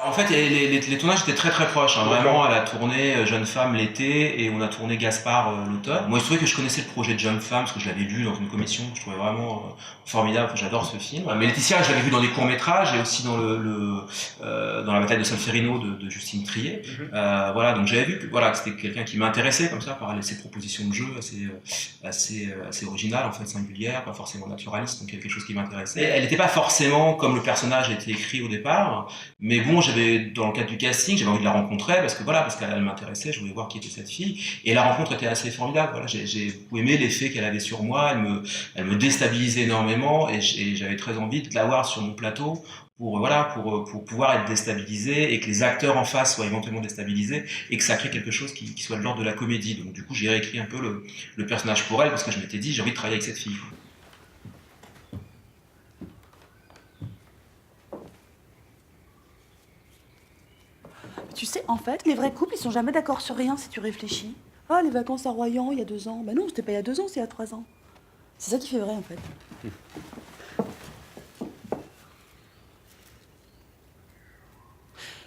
En fait, les tournages étaient très proches, hein. Vraiment. Elle a tourné Jeune Femme l'été et on a tourné Gaspard l'automne. Moi, il se trouvait que je connaissais le projet de Jeune Femme parce que je l'avais lu dans une commission que je trouvais vraiment formidable. J'adore ce film. Mais Laetitia, je l'avais vu dans des courts-métrages et aussi dans dans la bataille de Solferino de Justine Triet. Voilà, donc j'avais vu que c'était quelqu'un qui m'intéressait comme ça par ses propositions de jeu assez originales, en fait, singulières, pas forcément naturalistes, donc il y avait quelque chose qui m'intéressait. Elle n'était pas forcément comme le personnage a été écrit au départ, mais bon, dans le cadre du casting, j'avais envie de la rencontrer parce qu'elle m'intéressait, je voulais voir qui était cette fille. Et la rencontre était assez formidable. Voilà, j'ai beaucoup aimé l'effet qu'elle avait sur moi. Elle me déstabilisait énormément et j'avais très envie de la voir sur mon plateau pour pouvoir être déstabilisé et que les acteurs en face soient éventuellement déstabilisés et que ça crée quelque chose qui soit de l'ordre de la comédie. Donc du coup, j'ai réécrit un peu le personnage pour elle parce que je m'étais dit, j'ai envie de travailler avec cette fille. Tu sais, en fait, les vrais couples, ils sont jamais d'accord sur rien si tu réfléchis. Ah, les vacances à Royan, il y a 2 ans. Ben non, c'était pas il y a 2 ans, c'est il y a 3 ans. C'est ça qui fait vrai, en fait.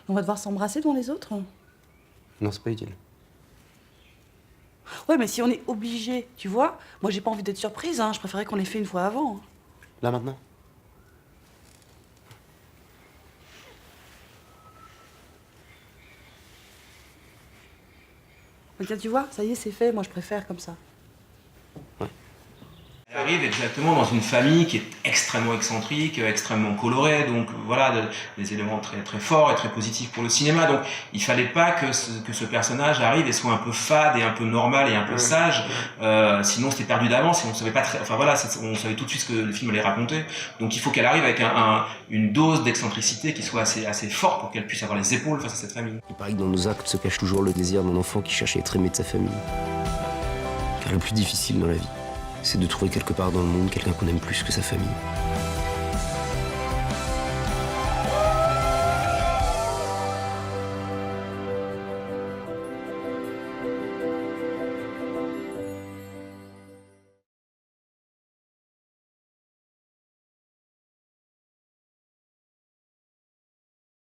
On va devoir s'embrasser devant les autres? Non, c'est pas utile. Ouais, mais si on est obligé, tu vois. Moi, j'ai pas envie d'être surprise, hein. Je préférais qu'on l'ait fait une fois avant. Là, maintenant? Mais tiens, tu vois, ça y est, c'est fait. Moi, je préfère comme ça. Elle arrive exactement dans une famille qui est extrêmement excentrique, extrêmement colorée, donc voilà, des éléments très forts et très positifs pour le cinéma. Donc il fallait pas que ce personnage arrive et soit un peu fade et un peu normal et un peu sage, sinon c'était perdu d'avance et on savait pas on savait tout de suite ce que le film allait raconter. Donc il faut qu'elle arrive avec une dose d'excentricité qui soit assez forte pour qu'elle puisse avoir les épaules face à cette famille. Il paraît que dans nos actes se cache toujours le désir d'un enfant qui cherche à être aimé de sa famille. Car le plus difficile dans la vie, c'est de trouver quelque part dans le monde quelqu'un qu'on aime plus que sa famille.